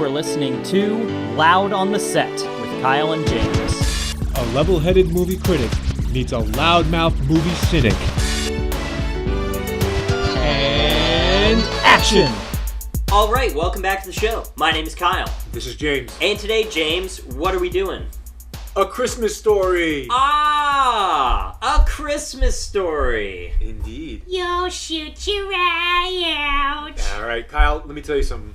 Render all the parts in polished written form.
You are listening to Loud on the Set with Kyle and James. A level-headed movie critic meets a loudmouth movie cynic. And action! All right, welcome back to the show. My name is Kyle. This is James. And today, James, what are we doing? A Christmas Story! A Christmas Story. Indeed. You'll shoot your eye out. Alright, Kyle, let me tell you something.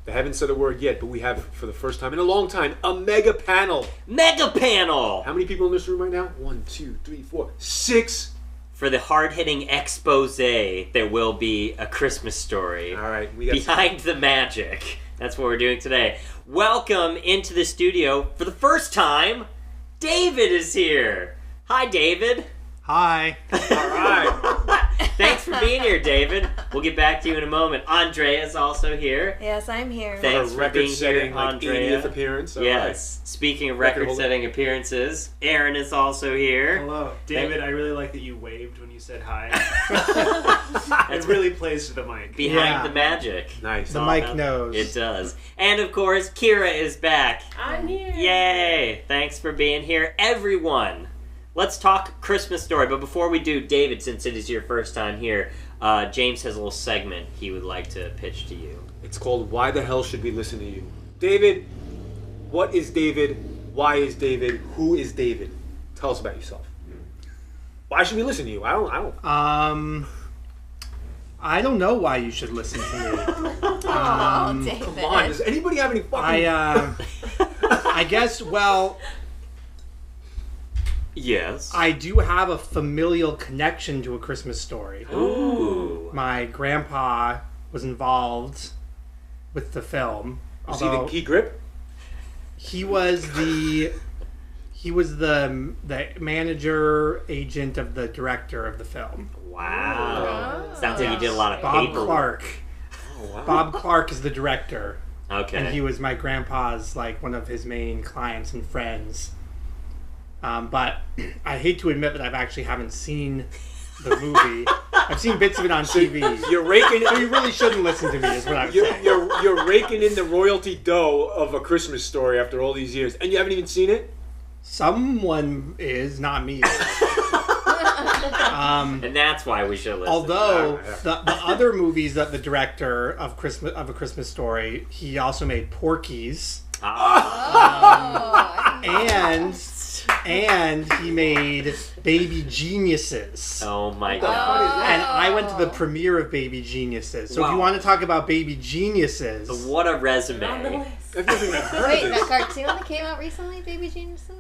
I haven't said a word yet, but we have, for the first time in a long time, a mega panel. Mega panel! How many people in this room right now? 1, 2, 3, 4, 6. For the hard-hitting expose, there will be A Christmas Story. Alright, we got Behind the magic. That's what we're doing today. Welcome into the studio. For the first time, David is here. Hi, David. Hi. Alright. Thanks for being here, David. We'll get back to you in a moment. Andrea's also here. Yes, I'm here. Thanks for being here, record-setting, like, Andrea. 80th appearance. Yes. Speaking of record-setting appearances, Aaron is also here. Hello. David, I really like that you waved when you said hi. That's It really plays to the mic. behind the magic. Nice. The mic knows. It does. And of course, Kira is back. I'm here. Yay! Thanks for being here, everyone. Let's talk Christmas Story, but before we do, David, since it is your first time here, James has a little segment he would like to pitch to you. It's called Why the Hell Should We Listen to You? David, what is David? Why is David? Who is David? Tell us about yourself. Why should we listen to you? I don't. I don't know why you should listen to me. David. Come on, does anybody have any fucking... I guess, well, Yes. I do have a familial connection to A Christmas Story. Ooh. My grandpa was involved with the film. Was he the key grip? He was the manager agent of the director of the film. Wow. Oh. Sounds like you did a lot of Bob paperwork. Clark. Oh, wow. Bob Clark is the director. Okay. And he was my grandpa's, like, one of his main clients and friends. But I hate to admit that I actually haven't seen the movie. I've seen bits of it on TV. You're raking So you really shouldn't listen to me, is what I'm saying. you're raking in the royalty dough of A Christmas Story after all these years, and you haven't even seen it? Someone is, not me. And that's why we should listen. Although the other movies that the director of A Christmas Story, he also made Porky's, and he made Baby Geniuses. Oh my god. And I went to the premiere of Baby Geniuses. So if you want to talk about Baby Geniuses, What a resume. I've never even heard Wait, of that this. cartoon that came out recently, Baby Geniuses?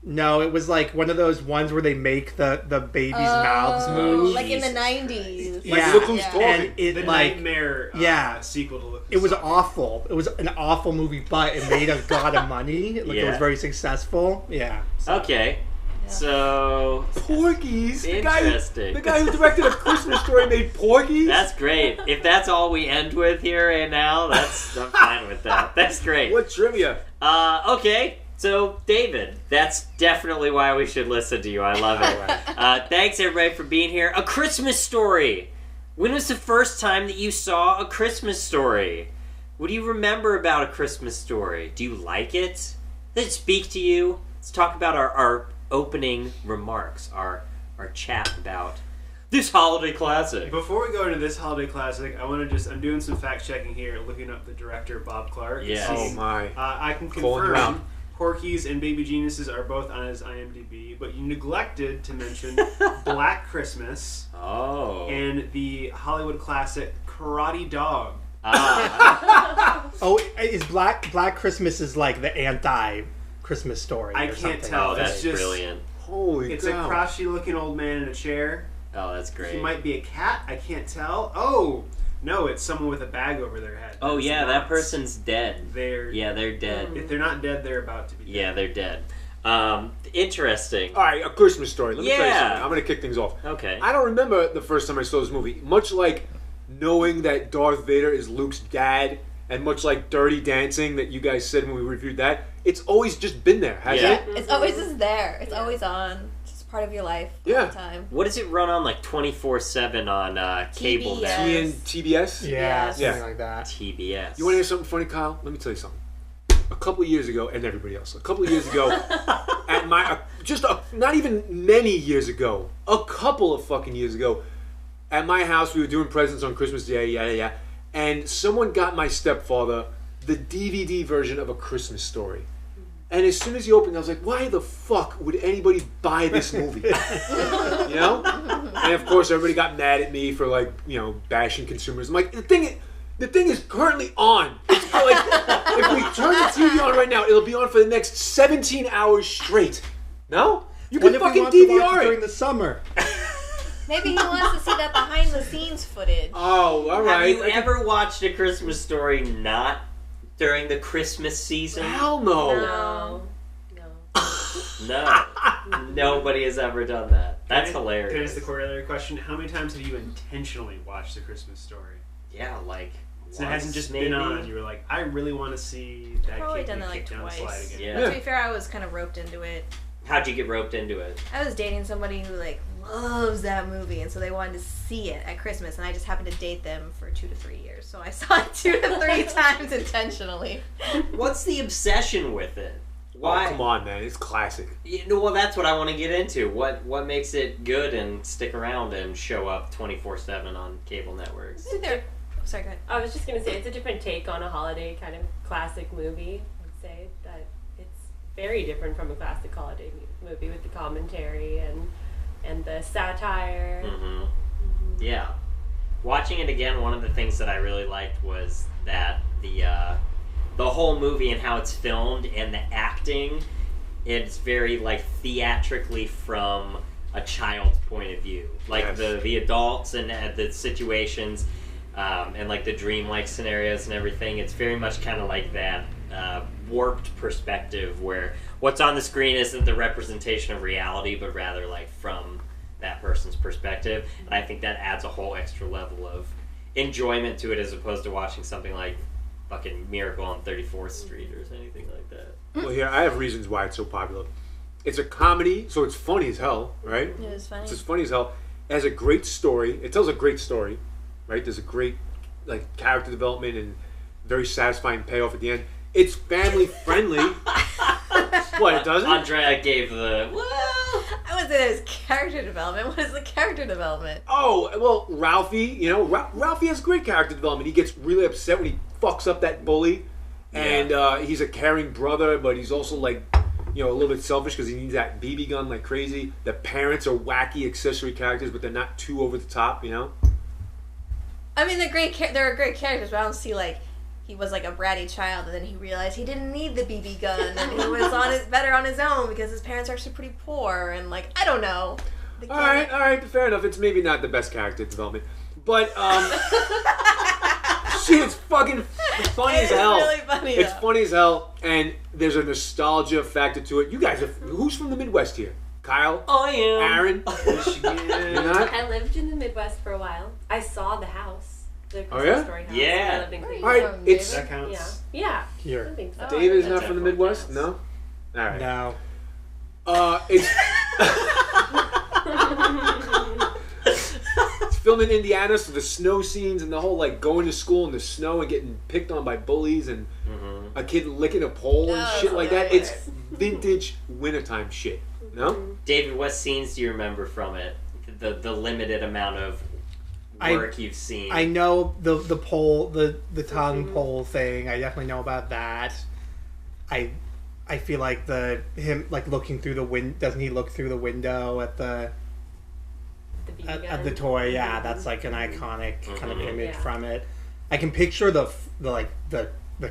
no, it was like one of those ones where they make the baby's mouths move. Like in the 90s. Yeah. Look who's talking. And it The like Nightmare yeah. sequel to Look it was awful. It was an awful movie, but it made a lot of money. Like it Yeah. was very successful. Yeah. So. Okay. So, Porky's? Interesting. The guy who directed A Christmas Story made Porky's? that's great. If that's all we end with here right now, I'm fine with that. That's great. What trivia? Okay. So, David, that's definitely why we should listen to you. I love it. Thanks, everybody, for being here. A Christmas Story. When was the first time that you saw A Christmas Story? What do you remember about A Christmas Story? Do you like it? Does it speak to you? Let's talk about our opening remarks, our chat about this holiday classic. Before we go into this holiday classic, I'm doing some fact checking here, looking up the director, Bob Clark. Yes. Oh my. I can Calling you out. confirm Porky's and Baby Geniuses are both on his IMDb, but you neglected to mention Black Christmas Oh. and the Hollywood classic Karate Dog. Oh, is Black Christmas is like the anti-Christmas Story? I or can't something. tell. Oh, It's that's just- brilliant. Holy It's cow. a crotchety-looking old man in a chair. Oh, that's great. He might be a cat. I can't tell. Oh, no, it's someone with a bag over their head. Oh, It's yeah, not. that person's dead. They're They're dead. If they're not dead, they're about to be. Yeah, dead. they're dead. Interesting. All right, A Christmas Story. Let me tell you Yeah. something. I'm going to kick things off. Okay. I don't remember the first time I saw this movie. Much like knowing that Darth Vader is Luke's dad, and much like Dirty Dancing that you guys said when we reviewed that, it's always just been there, hasn't Yeah. it? It's always just there. It's always on. It's just part of your life Yeah. all the time. What does it run on, like 24/7 on cable TBS. now? TBS? Yeah, Yes. something Yeah. like that. TBS. You want to hear something funny, Kyle? Let me tell you something. A couple of years ago, and everybody else, a couple of years ago, at my, not even many years ago, a couple of fucking years ago, at my house, we were doing presents on Christmas Day, yeah, and someone got my stepfather the DVD version of A Christmas Story. And as soon as he opened it, I was like, why the fuck would anybody buy this movie? You know? And of course, everybody got mad at me for, like, you know, bashing consumers. I'm like, the thing is currently on. It's like, if we turn the TV on right now, it'll be on for the next 17 hours straight. No? You can fucking DVR it during the summer. Maybe he wants to see that behind the scenes footage. Oh, all right. Have you ever watched A Christmas Story not during the Christmas season? Hell no. No. No. Nobody has ever done that. That's Can I hilarious. ask the corollary question? How many times have you intentionally watched The Christmas Story? Yeah, like. So it hasn't just maybe. been on. You were like, I really want to see that Probably kid done get that, like, kicked down the twice. slide again. Yeah. To be fair, I was kind of roped into it. How'd you get roped into it? I was dating somebody who like loves that movie, and so they wanted to see it at Christmas, and I just happened to date them for 2 to 3 years, so I saw it 2 to 3 times intentionally. What's the obsession with it? Why? Oh, come on, man. It's classic. You know, well, that's what I want to get into. What makes it good and stick around and show up 24/7 on cable networks? There. Oh, sorry, go ahead. I was just going to say, it's a different take on a holiday kind of classic movie. I'd say that it's very different from a classic holiday movie with the commentary and the satire. Mm-hmm. Yeah. Watching it again, one of the things that I really liked was that the whole movie and how it's filmed and the acting, it's very, like, theatrically from a child's point of view. Like, Yes. the adults and the situations and, like, the dreamlike scenarios and everything, it's very much kind of like that warped perspective where what's on the screen isn't the representation of reality, but rather, like, from that person's perspective. And I think that adds a whole extra level of enjoyment to it as opposed to watching something like fucking Miracle on 34th Street or anything like that. Well, here, I have reasons why it's so popular. It's a comedy, so it's funny as hell, right? It was funny. It's as funny as hell. It has a great story. It tells a great story, right? There's a great, like, character development and very satisfying payoff at the end. It's family friendly. What, it doesn't? Andrea gave the I would say there's character development. What is the character development? Oh, well, Ralphie, you know, Ralphie has great character development. He gets really upset when he fucks up that bully. And he's a caring brother, but he's also, like, you know, a little bit selfish because he needs that BB gun like crazy. The parents are wacky accessory characters, but they're not too over the top, you know? I mean, they're great. They're great characters, but I don't see like he was like a bratty child, and then he realized he didn't need the BB gun, and he was better on his own because his parents are actually pretty poor, and like I don't know. All right, fair enough. It's maybe not the best character development, but shit, it's fucking funny as hell. It's really funny. It's though. funny as hell, and there's a nostalgia factor to it. You guys are who's from the Midwest here? Kyle, I am. Aaron, Michigan. you're not. I lived in the Midwest for a while. I saw the house. The Christmas yeah? Story house. Yeah. I lived in Cleveland. All right, From it's That counts. Yeah. Here. I think so. David is Oh, not yeah. from the Midwest. No. All right. No. It's it's filmed in Indiana, so the snow scenes and the whole like going to school in the snow and getting picked on by bullies and a kid licking a pole and Oh, shit like that. hilarious. It's vintage wintertime shit. No? David, what scenes do you remember from it? The limited amount of work you've seen. I know the pole, the tongue pole thing. I definitely know about that. I feel like him like looking through the window. Doesn't he look through the window at the BB at the gun. toy? Yeah, that's like an iconic kind of image Yeah. from it. I can picture the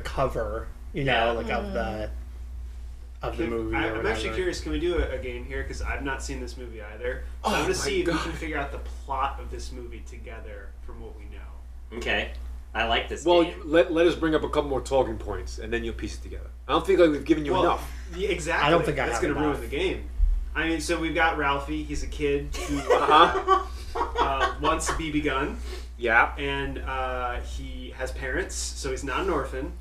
cover, you know, like of the movie. Or I'm actually whatever. curious. Can we do a game here? Because I've not seen this movie either. So Oh I'm going to my see if we God. can figure out the plot of this movie together from what we know. Okay. I like this Well, game. let us bring up a couple more talking points, and then you'll piece it together. I don't think like we've given you enough. Yeah, exactly. I don't think I That's have going to enough. ruin the game. I mean, so we've got Ralphie. He's a kid who wants a BB gun. Yeah. And he has parents, so he's not an orphan.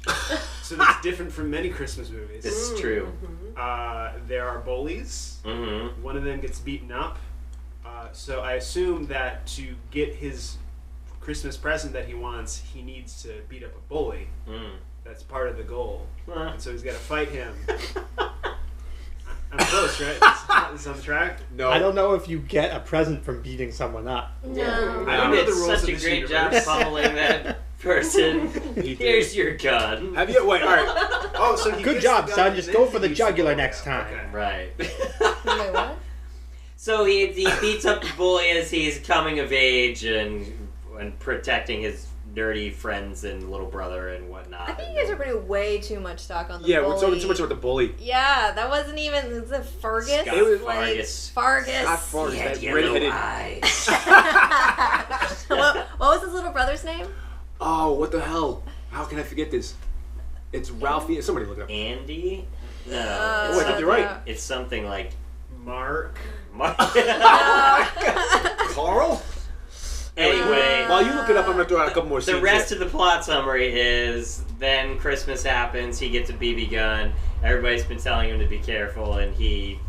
So that's different from many Christmas movies. This is true. There are bullies. Mm-hmm. One of them gets beaten up. So I assume that to get his Christmas present that he wants, he needs to beat up a bully. That's part of the goal. And so he's got to fight him. I'm close, right? This is on track? No. I don't know if you get a present from beating someone up. No. I don't You know did the rules such of a this great job universe. pummeling that person. He did. Here's your gun. Have you? Wait. All right. Oh, so he Good gets job, the gun son. and Just then go he for the beats jugular bully next up. time. Okay. Right. Wait, what? So he beats up the bully as he's coming of age and protecting his nerdy friends and little brother and whatnot. I think you guys are putting way too much stock on the Yeah, bully. we're talking too much about the bully. Yeah, that wasn't even. Is it Fergus? Scott It was- Fargus. Fargus. Scott Fargus, He had that yellow redheaded. eyes. what was his little brother's name? Oh, what the hell? How can I forget this? It's Ralphie. Somebody look it up. Andy? No. Oh, wait, you're right. It's something like Mark. Carl? Anyway, While you look it up, I'm going to throw out a couple more the scenes rest here. of the plot summary is then Christmas happens, he gets a BB gun, everybody's been telling him to be careful, and he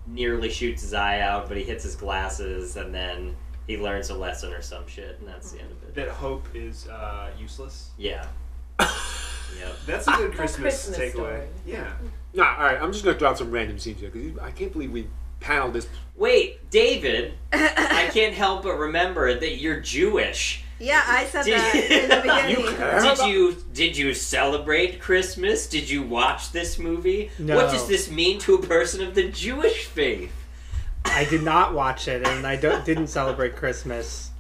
nearly shoots his eye out, but he hits his glasses, and then he learns a lesson or some shit, and that's the end of it. That hope is useless. Yeah. Yep. That's a good Christmas, Christmas takeaway. story. Yeah. Nah, all right. I'm just going to throw out some random scenes here because I can't believe we paneled this. Wait, David, I can't help but remember that you're Jewish. Yeah, I said Did- that in the beginning. You care? Did you celebrate Christmas? Did you watch this movie? No. What does this mean to a person of the Jewish faith? I did not watch it, and I didn't celebrate Christmas.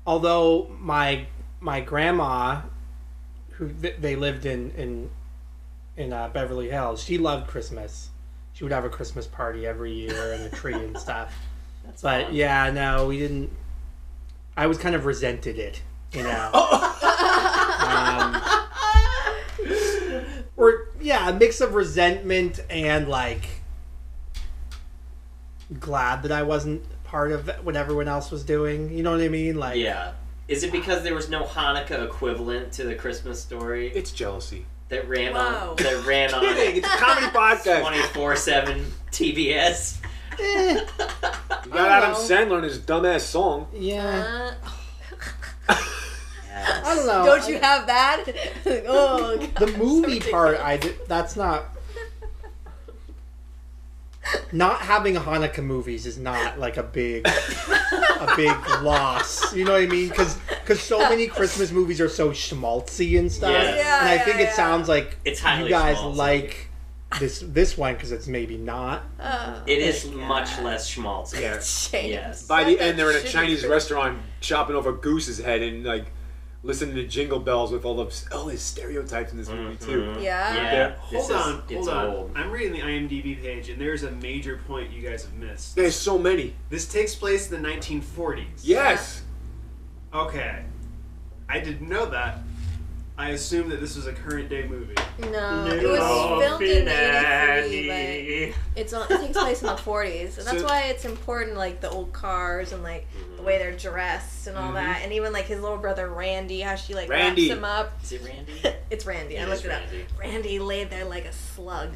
Although my grandma, who they lived in Beverly Hills, she loved Christmas. She would have a Christmas party every year and a tree and stuff. That's But fun. yeah, no, we didn't. I was kind of resented it, you know. Or yeah, a mix of resentment and like glad that I wasn't part of what everyone else was doing. You know what I mean? Like Yeah. Is it because there was no Hanukkah equivalent to the Christmas story It's jealousy. that ran Whoa. on that ran on Kidding. It's a comedy podcast. 24/7 TBS? eh, You got Adam Sandler and his dumbass song. yeah. Yes. I don't know. Don't you have that? Oh, God, The movie so part, ridiculous. that's not. Not having Hanukkah movies is not like a big loss. You know what I mean? Because so many Christmas movies are so schmaltzy and stuff. Yes. Yeah, And I think yeah, it sounds like It's you highly guys schmaltzy. like this one because it's maybe not. It is God. much less schmaltzy. Yeah. Shame. Yes. By the That end, they're in a should be Chinese good. restaurant chopping off a goose's head and like listening to jingle bells with all his stereotypes in this movie too. Yeah. Yeah. Hold This on, is, it's hold on. old. I'm reading the IMDb page, and there's a major point you guys have missed. There's so many. This takes place in the 1940s. Yes. Okay. I didn't know that. I assumed that this was a current day movie. No, it was filmed in '83, but it takes place in the '40s, and that's So- why it's important, like the old cars and like the way they're dressed and all that, and even like his little brother Randy, how she like Randy. wraps him up. Is it Randy? It's Randy. I It looked is it up. Randy. Randy laid there like a slug.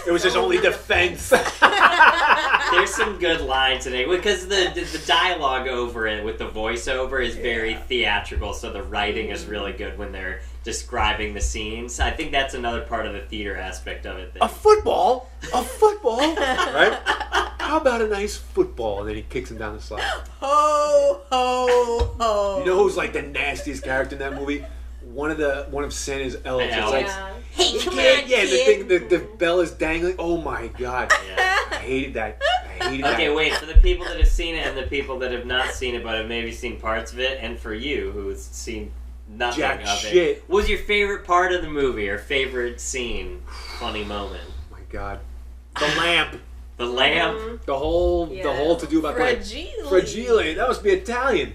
It was his only defense. There's some good lines in it because the dialogue over it with the voiceover is very theatrical, so the writing is really good when they're describing the scenes. I think that's another part of the theater aspect of it. A football? Right? How about a nice football? And then he kicks him down the slide. Ho ho ho! You know who's like the nastiest character in that movie? One of Santa's elves. It's like, Yeah. Hey, come yeah, on, yeah, the kid. thing, the bell is dangling. Oh my god, Yeah. I hated that. Okay, wait, for the people that have seen it and the people that have not seen it but have maybe seen parts of it, and for you who's seen nothing Jack of shit. it, what was your favorite part of the movie or favorite scene, funny moment? Oh my god, the lamp, The lamp? the whole to do about that. Fragile. Fragile. That must be Italian.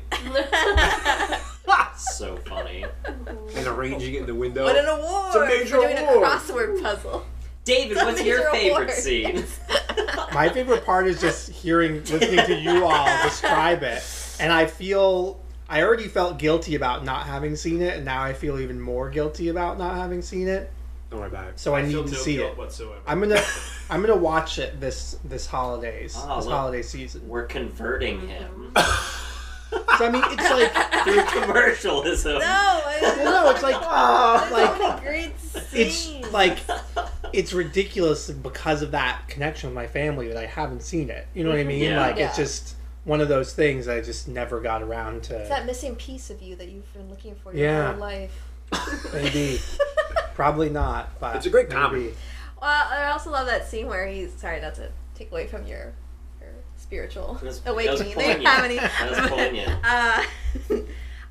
So funny. And arranging it in the window. What an award It's a major for doing award. a crossword puzzle. David, It's a what's your major favorite award. scene? My favorite part is just listening to you all describe it, and I feel I already felt guilty about not having seen it, and now I feel even more guilty about not having seen it. Don't worry about it. So I need feel to no see guilt it. whatsoever. I'm gonna watch it this holiday season. We're converting him So I mean, it's like through commercialism. no, it's like like great it's scene. like it's ridiculous because of that connection with my family that I haven't seen it. You know what I mean? Yeah. Like Yeah. it's just one of those things I just never got around It's to. that missing piece of you that you've been looking for your Yeah. whole life. Maybe, probably not. But It's a great maybe. comedy. Well, I also love that scene where he's sorry not to take away from your spiritual It was awakening. They poignant. didn't have any. That was poignant.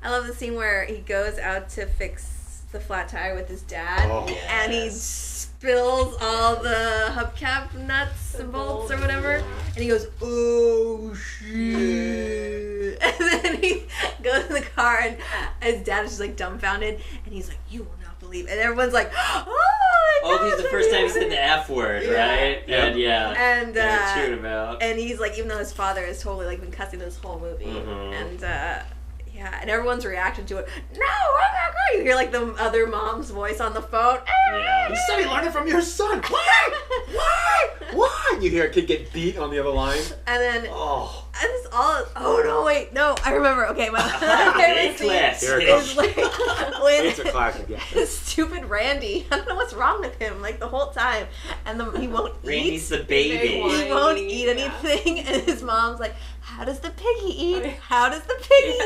I love the scene where he goes out to fix the flat tire with his dad, Oh. and he spills all the hubcap nuts and bolts or whatever, and he goes, "Oh shit!" And then he goes in the car, and his dad is just like dumbfounded, and he's like, "You will not believe," and everyone's like, Oh, this is the first time he said the F word, Yeah. right? Yeah. And yeah. And they're chewing him out. and he's like, even though his father has totally like been cussing this whole movie, Mhm. and yeah, and everyone's reaction to it. No, I'm not going. You hear like the other mom's voice on the phone. Yeah. You said he learned it from your son. Why? Why? You hear a kid get beat on the other line. And then Oh. and it's all. Oh no, wait, no, I remember. Okay, my favorite scene Classic. Here it is goes. like when It's a classic, yeah. stupid Randy. I don't know what's wrong with him. Like the whole time, and he won't Randy's eat. the baby. Very He won't whiny, eat yeah. anything, and his mom's like, "How does the piggy eat? How does the piggy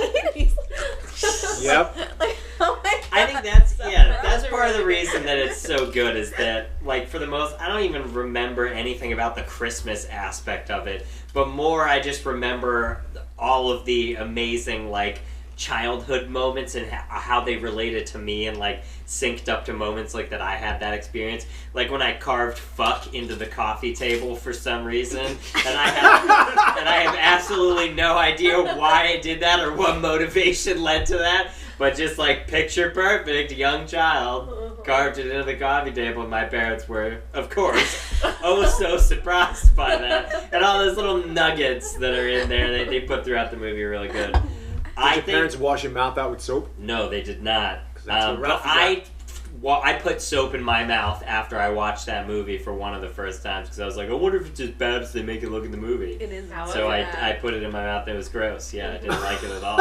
eat?" He's Yep. like, oh my God. I think that's That's that's a part of the really reason that it's so good is that like for the most I don't even remember anything about the Christmas aspect of it, but more I just remember all of the amazing like childhood moments and how they related to me and like synced up to moments like that I had that experience. Like when I carved "fuck" into the coffee table for some reason, and I have absolutely no idea why I did that or what motivation led to that. But just like picture perfect young child carved it into the coffee table, and my parents were, of course, oh so surprised by that. And all those little nuggets that are in there they put throughout the movie are really good. Did your parents wash your mouth out with soap? No, they did not. 'Cause that's what But Ralphie I put soap in my mouth after I watched that movie for one of the first times because I was like, I wonder if it's as bad as they make it look in the movie. It is. How So was I put it in my mouth and it was gross. Yeah, I didn't like it at all.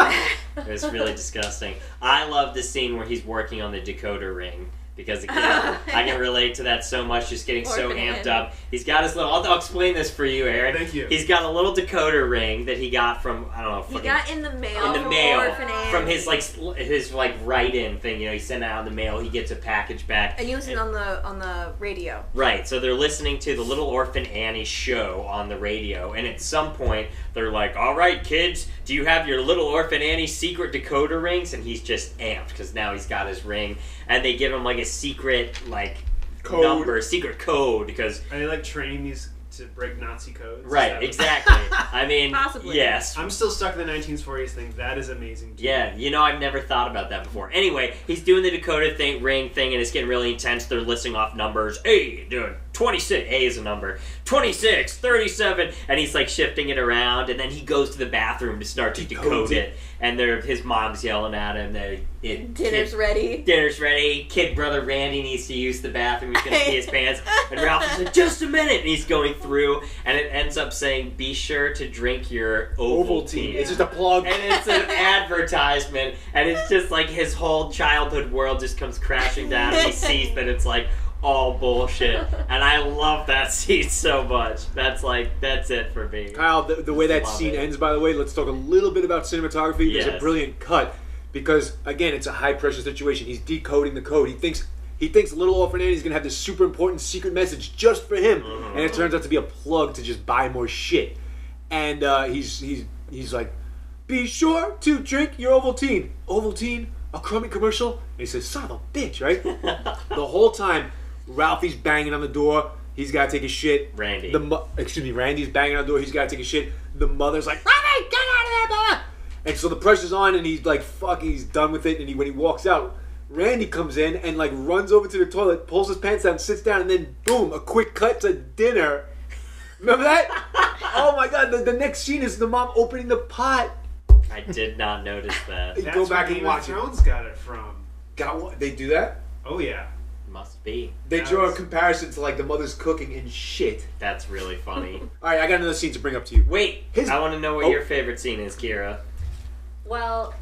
It was really disgusting. I love the scene where he's working on the decoder ring because again, I can relate to that so much, just getting so Poor man. amped up. He's got his little, I'll explain this for you, Aaron. Thank you. He's got a little decoder ring that he got from, I don't know, He fucking got in the mail. in the from mail orphanage. from his like write-in thing. You know, he sent out in the mail. He gets a package back. And you listen on the radio. Right, so they're listening to the Little Orphan Annie show on the radio, and at some point they're like, "All right, kids, do you have your Little Orphan Annie secret decoder rings?" And he's just amped because now he's got his ring, and they give him like a secret secret code because. Are they like training these to break Nazi codes? Right, exactly. I mean, Possibly. yes. I'm still stuck in the 1940s thing. That is amazing. To me. Yeah, you know, I've never thought about that before. Anyway, he's doing the Dakota ring thing, and it's getting really intense. They're listing off numbers. A, dude, 26. A is a number. 26, 37, and he's like shifting it around, and then he goes to the bathroom to start to decode it. And his mom's yelling at him. Dinner's ready. Dinner's ready. Kid brother Randy needs to use the bathroom. He's gonna pee his pants. And Ralph is like, just a minute. And he's going through, and it ends up saying, "Be sure to drink your Ovaltine." It's just a plug. And it's an advertisement, and it's just like his whole childhood world just comes crashing down, and he sees that it's like all bullshit. And I love that scene so much. That's it for me. Kyle, the way that Love scene it. ends, by the way, let's talk a little bit about cinematography. There's a Yes. brilliant cut because, again, it's a high-pressure situation. He's decoding the code. He thinks Little Orphan Annie's gonna have this super important secret message just for him, and it turns out to be a plug to just buy more shit. And he's like, "Be sure to drink your Ovaltine." Ovaltine, a crummy commercial. And he says, "Son of a bitch!" Right? The whole time, Ralphie's banging on the door. He's got to take a shit. Randy. Randy's banging on the door. He's got to take a shit. The mother's like, "Robbie, get out of there, Baba!" And so the pressure's on, and he's like, "Fuck!" He's done with it. And when he walks out, Randy comes in and like runs over to the toilet, pulls his pants down, sits down, and then boom, a quick cut to dinner. Remember that? Oh my god! The next scene is the mom opening the pot I did not notice that. Hey, That's go back where and Game watch of it. Thrones got it from. They do that? Oh yeah. Must be. They That draw a was- comparison to like the mother's cooking and shit. That's really funny. All right, I got another scene to bring up to you. Wait, His- I want to know what Oh. your favorite scene is, Kira. Well,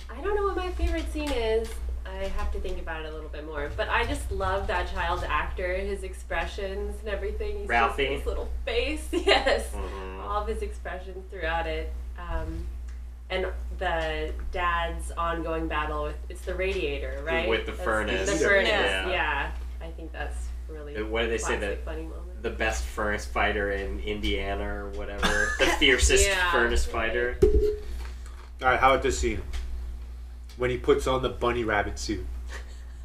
I don't know what my favorite scene is. I have to think about it a little bit more. But I just love that child actor, his expressions and everything. He's Ralphie? Just his little face, yes. Mhm. All of his expressions throughout it. And the dad's ongoing battle with, it's the radiator, right? With the furnace. The furnace, Yeah. yeah. I think that's really What do they say classic, that funny moment. the best furnace fighter in Indiana or whatever? The fiercest Yeah. furnace fighter? All right, how about this scene? When he puts on the bunny rabbit suit.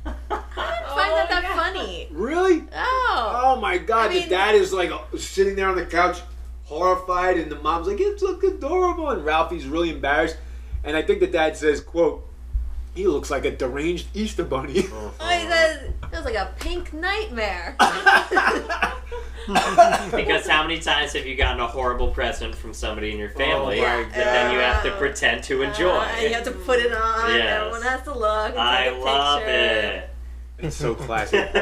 I didn't find that yeah. funny. Really? Oh. Oh my god, I the mean- dad is like sitting there on the couch, horrified, and the mom's like, "It's look adorable," and Ralphie's really embarrassed. And I think the dad says, quote, "He looks like a deranged Easter bunny." Oh, he says it was like a pink nightmare. Because how many times have you gotten a horrible present from somebody in your family Oh my that then you have to God. pretend to enjoy? You have to put it on. Yes. Everyone has to look. And I take a love picture. it. It's so classic.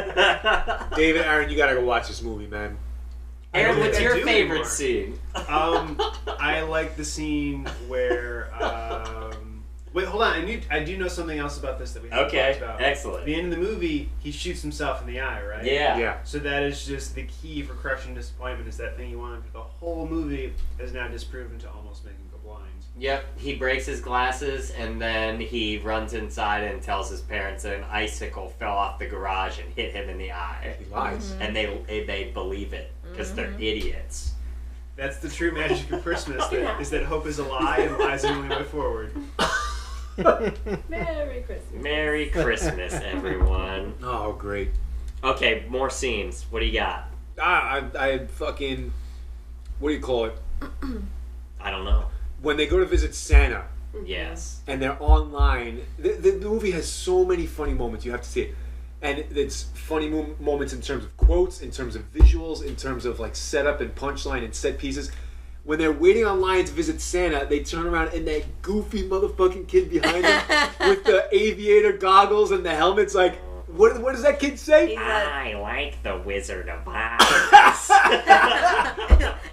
David, Aaron, you gotta go watch this movie, man. Aaron, don't what's think I your do favorite anymore. scene? I like the scene where. Wait, hold on. I do know something else about this that we haven't Okay, talked about. excellent. At the end of the movie, he shoots himself in the eye, right? Yeah. Yeah. So that is just the key for crushing disappointment. Is that thing you wanted for the whole movie is now disproven to almost make him go blind. Yep, he breaks his glasses and then he runs inside and tells his parents that an icicle fell off the garage and hit him in the eye. He lies. And they believe it because they're idiots. That's the true magic of Christmas. Is that hope is a lie and lies are the only way forward. Merry Christmas. Merry Christmas, everyone. Oh, great. Okay, more scenes. What do you got? I fucking, what do you call it? I don't know. When they go to visit Santa Yes. and they're online, the movie has so many funny moments. You have to see it. And it's funny moments in terms of quotes, in terms of visuals, in terms of like setup and punchline and set pieces. When they're waiting online to visit Santa, they turn around and that goofy motherfucking kid behind them with the aviator goggles and the helmet's like, what does that kid say? I like the Wizard of Oz.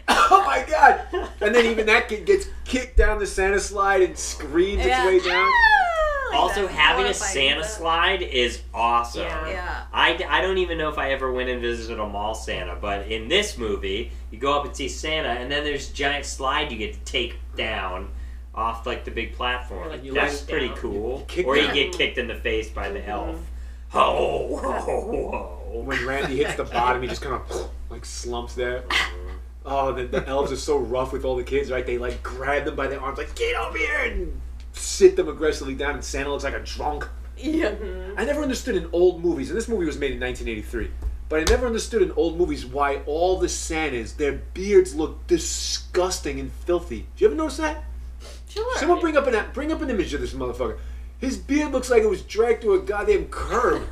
Oh my god! And then even that kid gets kicked down the Santa slide and screams its way down. Also, That's having a horrifying, Santa but- slide is awesome. Yeah. Yeah. I don't even know if I ever went and visited a mall Santa, but in this movie, you go up and see Santa, and then there's a giant slide you get to take down off like the big platform. Like, you That's like- pretty down. cool. kick Or you down. get kicked in the face by the elf. Ho, ho, ho. When Randy hits the bottom, he just kind of like slumps there. Oh, the elves are so rough with all the kids, right? They like grab them by the arms, like, get over here, and sit them aggressively down, and Santa looks like a drunk. Yeah. I never understood in old movies, and this movie was made in 1983, but I never understood in old movies why all the Santas, their beards look disgusting and filthy. Did you ever notice that? Sure. Someone bring up an image of this motherfucker. His beard looks like it was dragged to a goddamn curb.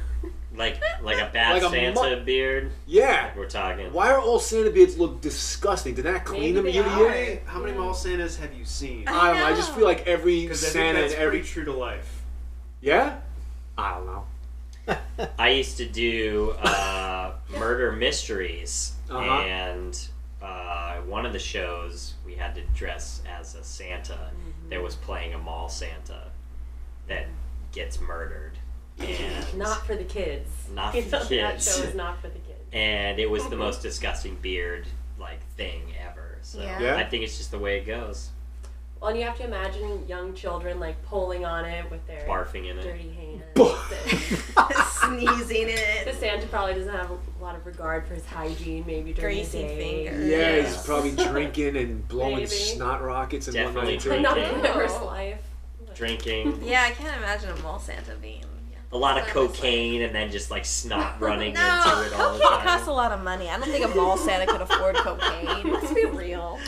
Like a bad Like a Santa beard. Yeah. We're talking. Why are all Santa beards look disgusting? Did that clean Maybe them they year to are. year? How many mall Santas have you seen? I don't know. I just feel like every Because I think Santa that's and every pretty true to life. yeah. I don't know. I used to do murder mysteries, Uh-huh. and one of the shows we had to dress as a Santa that was playing a mall Santa that gets murdered, and Not for the kids. Not for the That kids. show is not for the kids. and it was the most disgusting beard thing ever. So Yeah. I think it's just the way it goes. Well, and you have to imagine young children like pulling on it with their Barfing in it. dirty hands. Sneezing The it. Santa probably doesn't have a lot of regard for his hygiene, maybe during Greasy the day. fingers. Yeah, Yeah. he's probably drinking and blowing Maybe. snot rockets and Definitely whatnot. But not Drinking. in the first life. Drinking. Yeah, I can't imagine a mall Santa being. A lot of That's what I was cocaine and then just snot running No, into it all the cocaine costs a time. lot of money. I don't think a mall Santa could afford cocaine. Let's be real.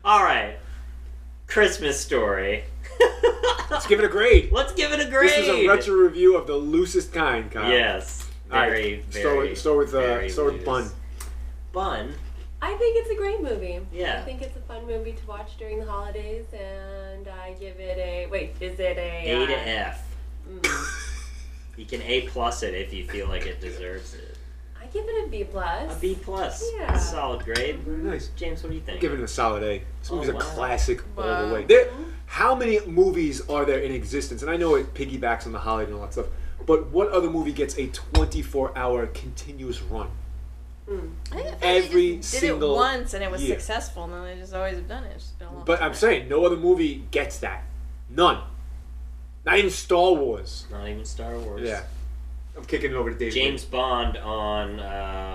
All right. Christmas Story. Let's give it a grade. Let's give it a grade. This is a retro review of the loosest kind, Kyle. Yes. All right, Very, start very, with very Bun. loose. Bun I think it's a great movie. Yeah. I think it's a fun movie to watch during the holidays, and I give it a... Wait, is it a... A to F. You can A+ it if you feel like it deserves it. I give it a B+. A B+. Yeah. Solid grade. Very nice. James, what do you think? Give it a solid A. This movie's Oh, a wow. classic all Wow. the way. How many movies are there in existence? And I know it piggybacks on the holiday and all that stuff, but what other movie gets a 24-hour continuous run? I think Every they just did single it once and it was year. successful, and then they just always have done it. It's just been a long But time. I'm saying, no other movie gets that. None. Not even Star Wars. Not even Star Wars. Yeah. I'm kicking it over to David. James Bond on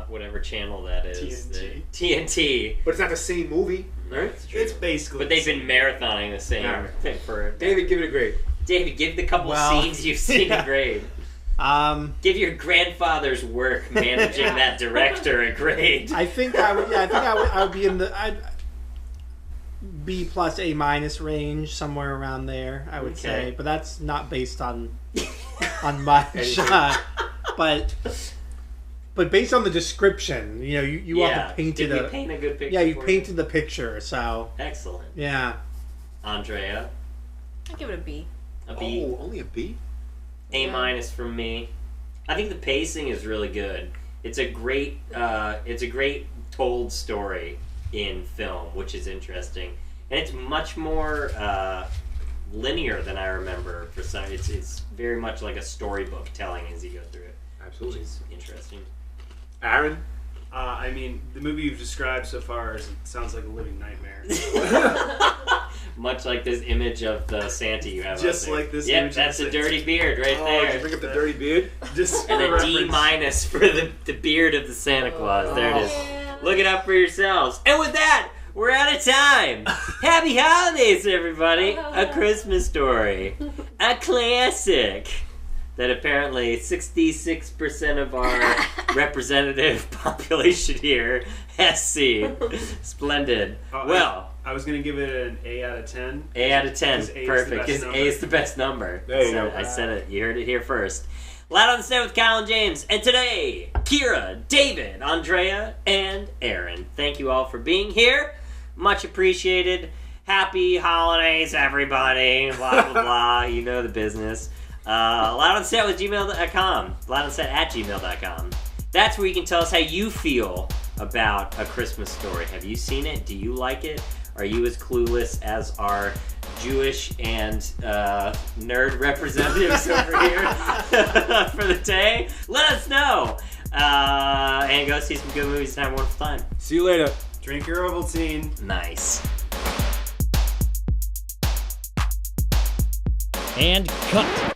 whatever channel that is. TNT. TNT. But it's not the same movie, right? It's basically. But they've been marathoning the same Alright. thing for... David, give it a grade. David, give the couple Well, scenes you've seen a grade. Give your grandfather's work managing that director a grade. I think I would. Yeah, I would be in the B+ A- range, somewhere around there. I would Okay. say, but that's not based on much. But based on the description, you Yeah. all painted Did we a paint a good picture? yeah, you for painted the picture. So Excellent. yeah, Andrea, I give it a B. a B. Oh, only a B? A- from me. I think the pacing is really good. It's a great told story in film, which is interesting, and it's much more linear than I remember. For some, it's very much like a storybook telling as you go through it, which Absolutely. is interesting. Aaron? I mean, the movie you've described so far sounds like a living nightmare. Much like this image of the Santa you have. Just up there. like this Yep, image of that's the a Santa. dirty beard right Oh, there. did you bring up the dirty beard? Just And for a D- reference. for the beard of the Santa Claus. There it is. Yeah. Look it up for yourselves. And with that, we're out of time. Happy holidays, everybody. A Christmas Story. A classic that apparently 66% of our representative population here has seen. Splendid. Oh, Well, I was gonna give it an A out of 10. A out of 10. 'Cause A is the Perfect. best Because number. A is the best number. There you So go. I said it. You heard it here first. Loud on the Set with Kyle and James. And today, Kira, David, Andrea, and Aaron. Thank you all for being here. Much appreciated. Happy holidays, everybody. Blah, blah, blah. You know the business. Loudonset with gmail.com. Loudonset@gmail.com. That's where you can tell us how you feel about A Christmas Story. Have you seen it? Do you like it? Are you as clueless as our Jewish and nerd representatives over here for the day? Let us know. And go see some good movies and have a wonderful time. See you later. Drink your Ovaltine. Nice. And cut.